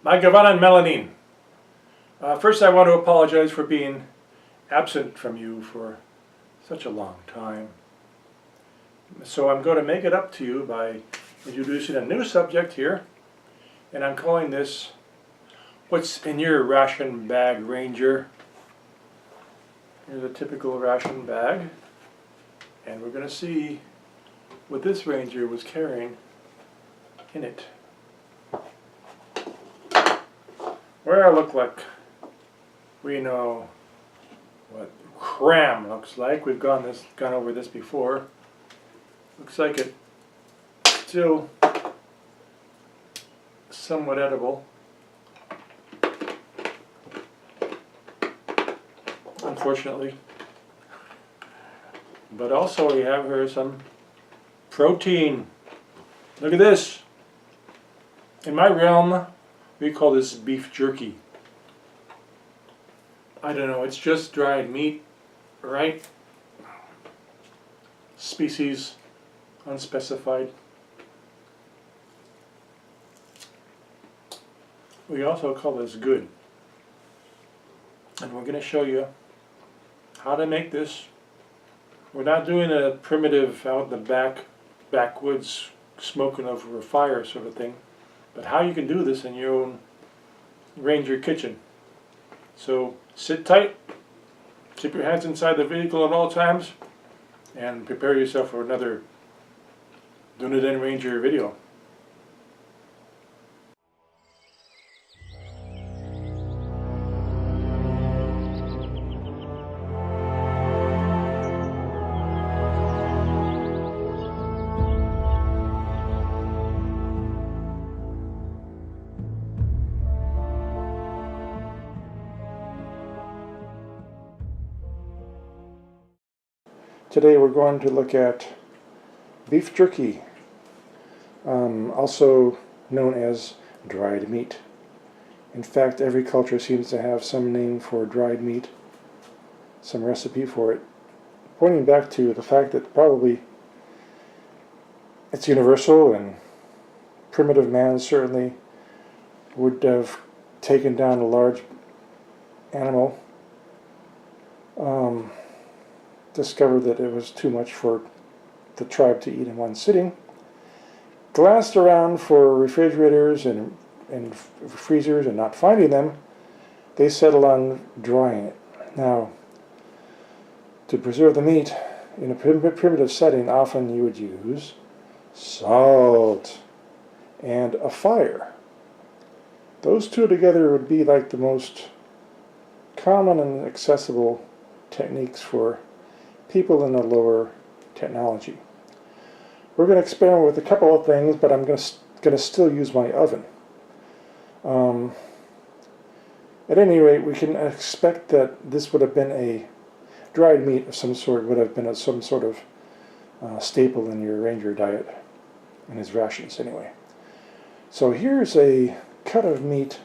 My Gavan and Melanine. First I want to apologize for being absent from you for such a long time. So I'm going to make it up to you by introducing a new subject here, and I'm calling this What's in Your Ration Bag, Ranger? Here's a typical ration bag, and we're going to see what this ranger was carrying in it. Well, look like we know what cram looks like. We've gone over this before. Looks like it's still somewhat edible. Unfortunately. But also we have here some protein. Look at this. In my realm, we call this beef jerky. I don't know, it's just dried meat, right? Species unspecified. We also call this good. And we're going to show you how to make this. We're not doing a primitive out in the backwoods smoking over a fire sort of thing, but how you can do this in your own ranger kitchen. So sit tight, keep your hands inside the vehicle at all times, and prepare yourself for another Dunedin Ranger video. Today we're going to look at beef jerky, also known as dried meat. In fact, every culture seems to have some name for dried meat, some recipe for it, pointing back to the fact that probably it's universal, and primitive man certainly would have taken down a large animal, discovered that it was too much for the tribe to eat in one sitting, glanced around for refrigerators and freezers and not finding them, they settled on drying it. Now, to preserve the meat in a primitive setting, often you would use salt and a fire. Those two together would be like the most common and accessible techniques for people in the lower technology. We're going to experiment with a couple of things, but I'm going to still use my oven. At any rate, we can expect that this would have been a dried meat of some sort, would have been some sort of staple in your ranger diet, in his rations anyway. So here's a cut of meat.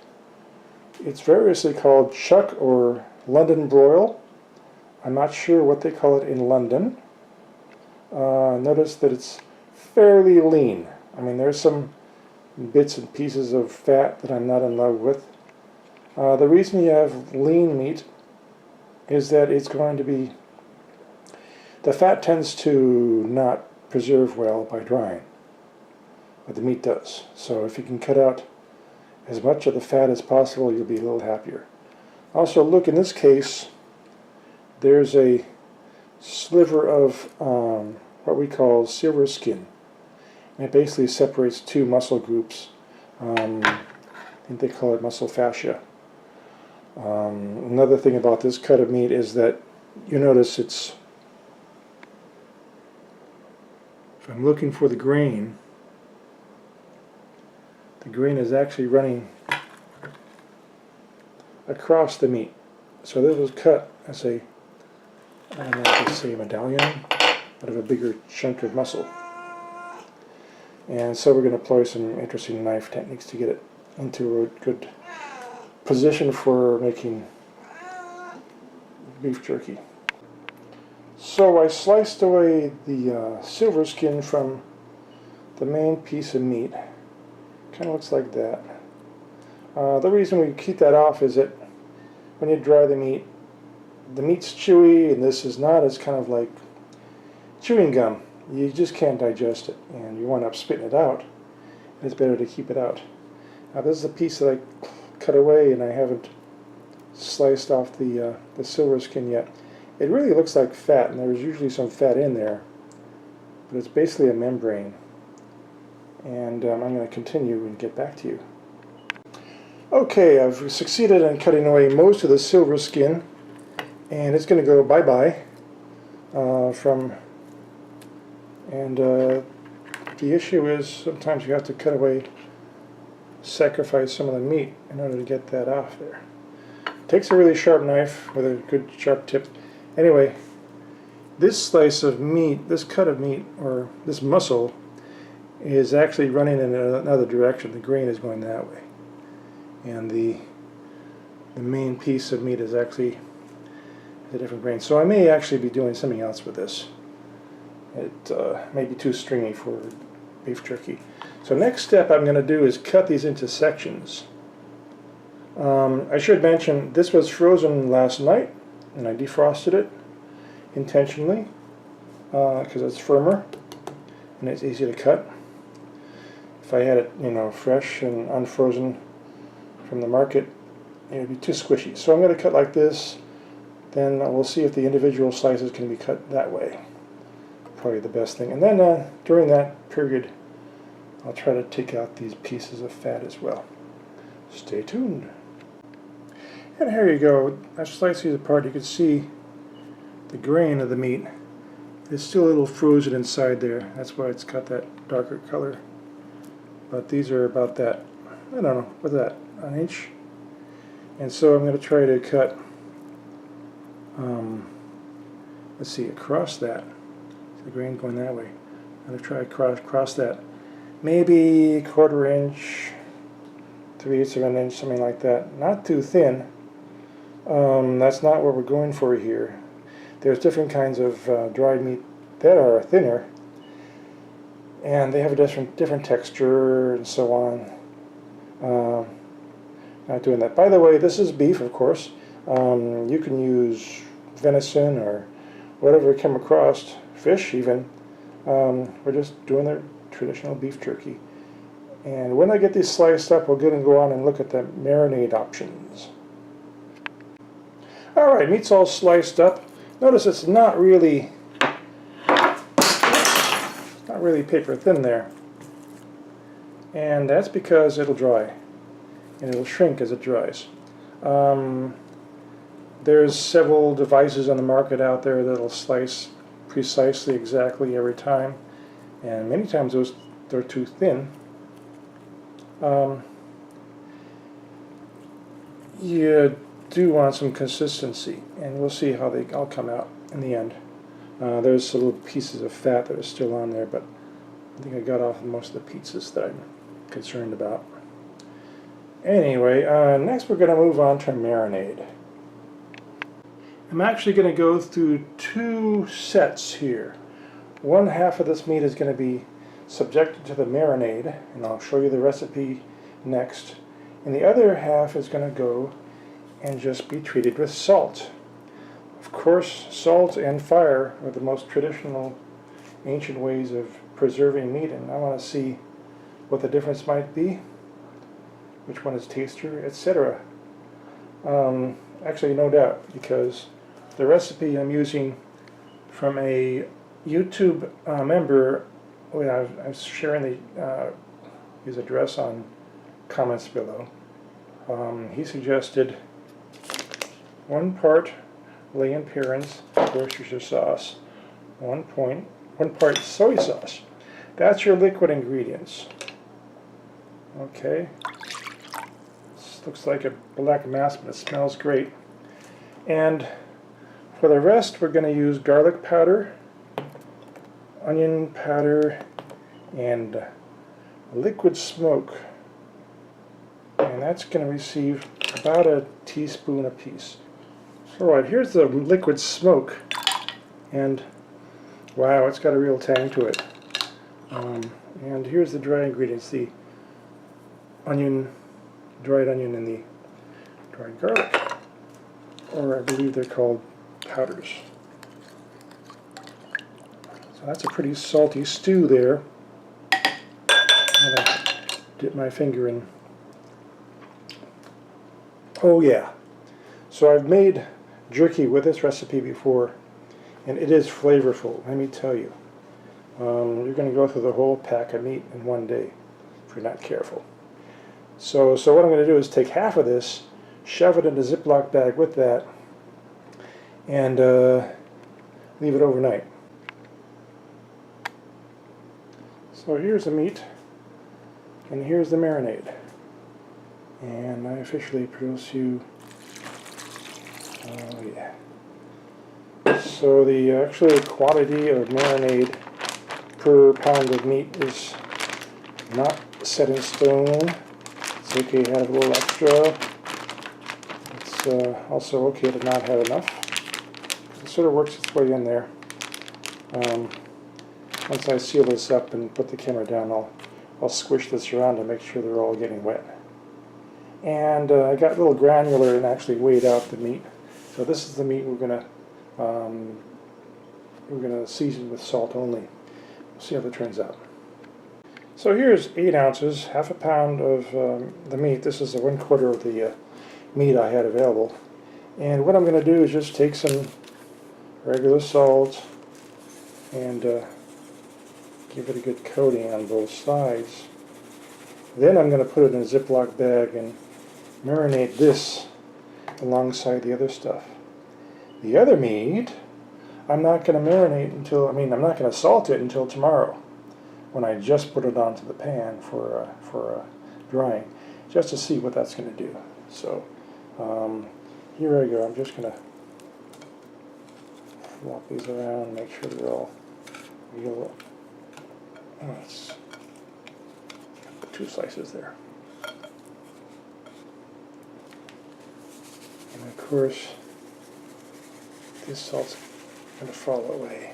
It's variously called chuck or London broil. I'm not sure what they call it in London. Notice that it's fairly lean. I mean, there's some bits and pieces of fat that I'm not in love with. The reason you have lean meat is that it's going to be, the fat tends to not preserve well by drying, but the meat does. So if you can cut out as much of the fat as possible, you'll be a little happier. Also, look, in this case, there's a sliver of what we call silver skin. And it basically separates two muscle groups. I think they call it muscle fascia. Another thing about this cut of meat is that you notice it's, if I'm looking for the grain is actually running across the meat. So this was cut as a, I don't know if it's a medallion, out of a bigger chunk of muscle. And so we're going to employ some interesting knife techniques to get it into a good position for making beef jerky. So I sliced away the silver skin from the main piece of meat. Kind of looks like that. The reason we keep that off is that when you dry the meat's chewy, and this is not. It's kind of like chewing gum. You just can't digest it, and you wind up spitting it out. It's better to keep it out. Now this is a piece that I cut away, and I haven't sliced off the silver skin yet. It really looks like fat, and there's usually some fat in there, but it's basically a membrane. And I'm going to continue and get back to you. Okay, I've succeeded in cutting away most of the silver skin, and it's going to go bye-bye the issue is sometimes you have to cut away, sacrifice some of the meat in order to get that off there. It takes a really sharp knife with a good sharp tip. Anyway, this slice of meat, this cut of meat, or this muscle, is actually running in another direction. The grain is going that way, and the main piece of meat is actually a different grain. So I may actually be doing something else with this. It may be too stringy for beef jerky. So next step I'm going to do is cut these into sections. I should mention this was frozen last night, and I defrosted it intentionally because it's firmer and it's easy to cut. If I had it, fresh and unfrozen from the market, it would be too squishy. So I'm going to cut like this. Then we'll see if the individual slices can be cut that way. Probably the best thing. And then during that period, I'll try to take out these pieces of fat as well. Stay tuned. And here you go. I sliced these apart. You can see the grain of the meat. It's still a little frozen inside there. That's why it's got that darker color. But these are about that, I don't know, what's that, an inch? And so I'm going to try to cut, let's see, across that. The grain going that way. I'm going to try to cross that. Maybe 1/4 inch, 3/8 of an inch, something like that. Not too thin. That's not what we're going for here. There's different kinds of dried meat that are thinner, and they have a different texture and so on. Not doing that. By the way, this is beef, of course. You can use venison or whatever we come across, fish even. We're just doing the traditional beef jerky. And when I get these sliced up, we're going to go on and look at the marinade options. Alright, meat's all sliced up. Notice it's not really paper thin there. And that's because it'll dry. And it'll shrink as it dries. There's several devices on the market out there that'll slice precisely exactly every time. And many times they're too thin. You do want some consistency, and we'll see how they all come out in the end. There's little pieces of fat that are still on there, but I think I got off most of the pieces that I'm concerned about. Anyway, next we're going to move on to marinade. I'm actually going to go through 2 sets here. One half of this meat is going to be subjected to the marinade, and I'll show you the recipe next. And the other half is going to go and just be treated with salt. Of course, salt and fire are the most traditional ancient ways of preserving meat, and I want to see what the difference might be, which one is tastier, etc. Actually, no doubt, because the recipe I'm using from a YouTube member, when I was sharing his address on comments below, he suggested 1 part Lay & Perrins Worcestershire sauce, 1 part soy sauce. That's your liquid ingredients. Okay. This looks like a black mass, but it smells great. And for the rest, we're going to use garlic powder, onion powder, and liquid smoke. And that's going to receive about a teaspoon apiece. Alright, here's the liquid smoke. And wow, it's got a real tang to it. And here's the dry ingredients, the onion dried onion and the dried garlic, or I believe they're called powders. So that's a pretty salty stew there. I'm going to dip my finger in. Oh yeah, so I've made jerky with this recipe before, and it is flavorful, let me tell you. You're going to go through the whole pack of meat in one day if you're not careful. So what I'm going to do is take half of this, shove it in a Ziploc bag with that, and leave it overnight. So here's the meat, and here's the marinade. And I officially produce you, oh yeah. So the actual quantity of marinade per pound of meat is not set in stone. It's okay to have a little extra. It's also okay to not have enough. It sort of works its way in there. Once I seal this up and put the camera down, I'll squish this around to make sure they're all getting wet. And I got a little granular and actually weighed out the meat. So this is the meat we're gonna season with salt only. We'll see how that turns out. So here's 8 ounces, half a pound of the meat. This is 1/4 of the meat I had available. And what I'm going to do is just take some regular salt and give it a good coating on both sides. Then I'm going to put it in a Ziploc bag and marinate this alongside the other stuff. The other meat, I'm not going to marinate until, I'm not going to salt it until tomorrow, when I just put it onto the pan for drying, just to see what that's going to do. So here I go. I'm just going to flop these around, make sure they're all real. Oh, it's 2 slices there. And of course, this salt's going to fall away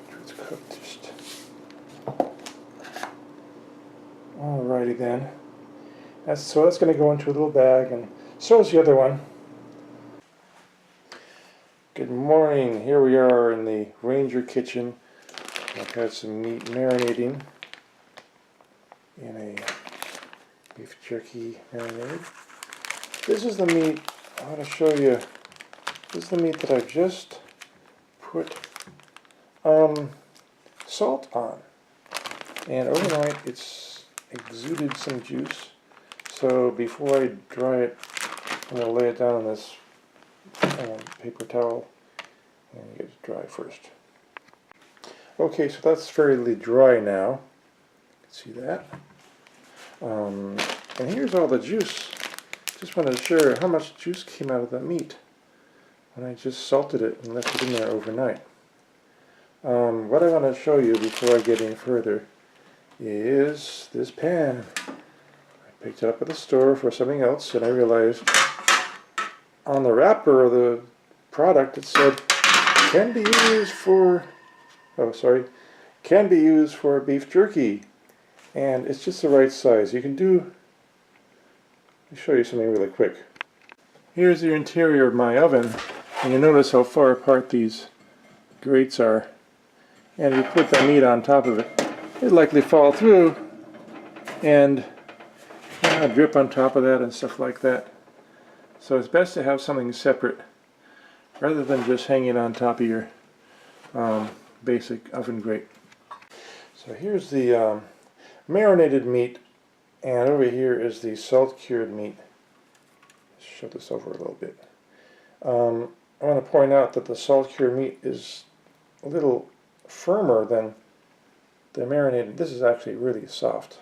after it's cooked. Just alrighty then. That's going to go into a little bag, and so is the other one. Good morning. Here we are in the Ranger kitchen. I've had some meat marinating in a beef jerky marinade. This is the meat I want to show you. This is the meat that I've just put salt on, and overnight it's exuded some juice. So before I dry it, I'm going to lay it down on this paper towel and get it dry first. Okay, so that's fairly dry now. You can see that. And here's all the juice. Just wanted to share how much juice came out of that meat when I just salted it and left it in there overnight. What I want to show you before I get any further is this pan. I picked it up at the store for something else, and I realized on the wrapper of the product it said can be used for beef jerky, and it's just the right size. You can do, let me show you something really quick. Here's the interior of my oven, and you notice how far apart these grates are, and you put the meat on top of it, it'd likely fall through and drip on top of that and stuff like that. So it's best to have something separate rather than just hanging on top of your basic oven grate. So here's the marinated meat, and over here is the salt cured meat. Let's show this over a little bit. I want to point out that the salt cured meat is a little firmer than the marinated. This is actually really soft,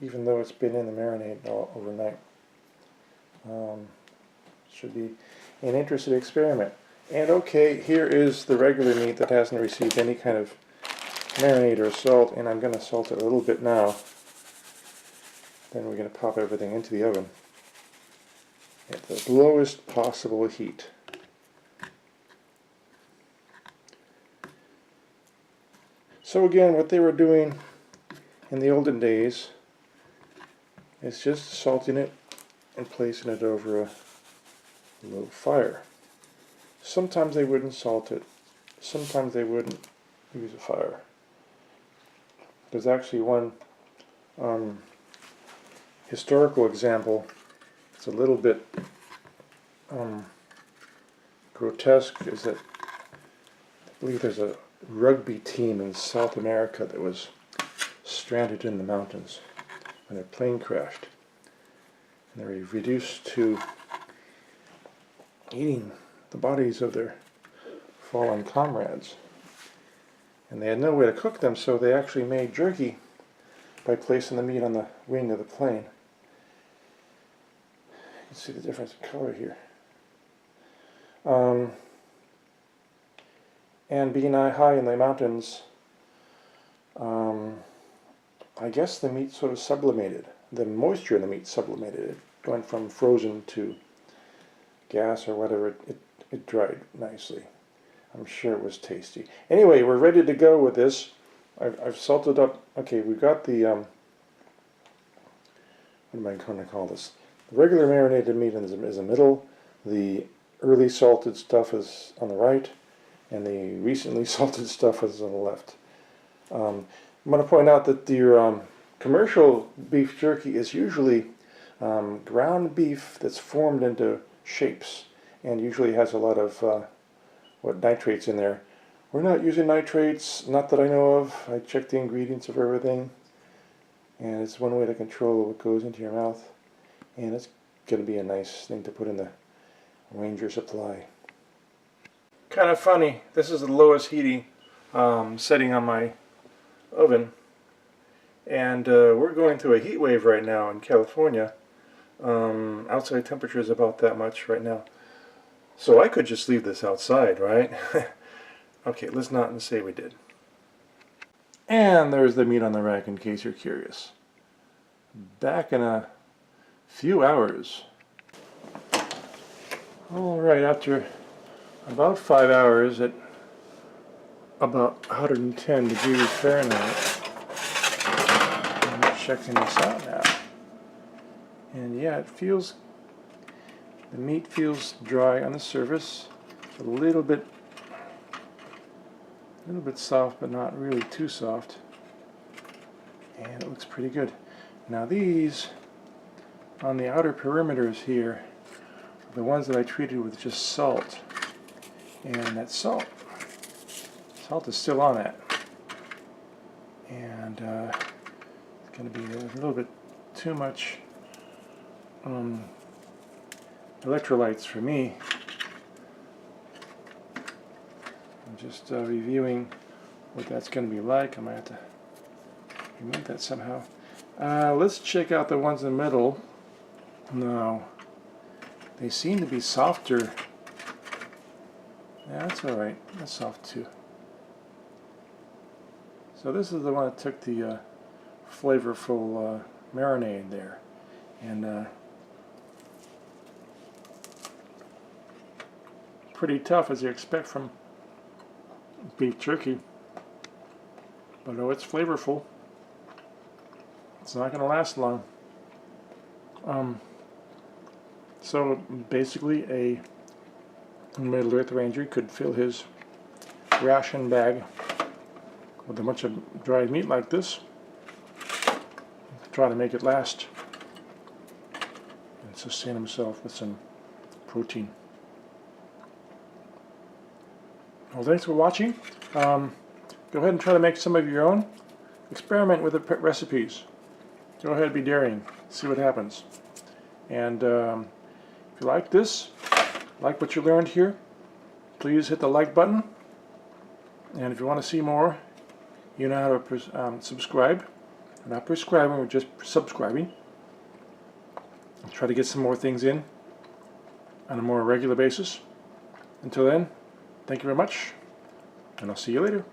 even though it's been in the marinade all overnight. Should be an interesting experiment. And okay, here is the regular meat that hasn't received any kind of marinade or salt, and I'm going to salt it a little bit now. Then we're going to pop everything into the oven at the lowest possible heat. So again, what they were doing in the olden days It's just salting it and placing it over a low fire. Sometimes they wouldn't salt it. Sometimes they wouldn't use a fire. There's actually one historical example. It's a little bit grotesque. Is that I believe there's a rugby team in South America that was stranded in the mountains when their plane crashed. And they were reduced to eating the bodies of their fallen comrades. And they had no way to cook them, so they actually made jerky by placing the meat on the wing of the plane. You can see the difference in color here. And being high in the mountains, I guess the meat sort of sublimated. The moisture in the meat sublimated it, going from frozen to gas or whatever. It dried nicely. I'm sure it was tasty. Anyway, we're ready to go with this. I've salted up. Okay, we've got the what am I going to call this? The regular marinated meat is in the middle. The early salted stuff is on the right, and the recently salted stuff is on the left. I'm going to point out that your commercial beef jerky is usually ground beef that's formed into shapes, and usually has a lot of nitrates in there. We're not using nitrates, not that I know of. I checked the ingredients of everything, and it's one way to control what goes into your mouth, and it's going to be a nice thing to put in the Ranger supply. Kind of funny, this is the lowest heating setting on my oven, and we're going through a heat wave right now in California. Outside temperature is about that much right now. So I could just leave this outside, right? Okay, let's not say we did. And there's the meat on the rack in case you're curious. Back in a few hours. Alright, after about 5 hours at about 110 degrees Fahrenheit. I'm checking this out now. And yeah, the meat feels dry on the surface, a little bit soft, but not really too soft. And it looks pretty good. Now these, on the outer perimeters here, are the ones that I treated with just salt. And that salt is still on that. And it's going to be a little bit too much electrolytes for me. I'm just reviewing what that's going to be like. I might have to remove that somehow. Let's check out the ones in the middle. No, they seem to be softer. Yeah, that's alright. That's soft too. So this is the one that took the flavorful marinade there. And pretty tough, as you expect from beef jerky, but oh, it's flavorful. It's not going to last long. So basically, a Middle Earth Ranger could fill his ration bag with a bunch of dried meat like this, try to make it last, and sustain himself with some protein. Well, thanks for watching. Go ahead and try to make some of your own. Experiment with the recipes. Go ahead, be daring. See what happens. And if you like this, like what you learned here, please hit the like button. And if you want to see more, you know how to subscribe. We're not prescribing, we're just subscribing. I'll try to get some more things in on a more regular basis. Until then, thank you very much, and I'll see you later.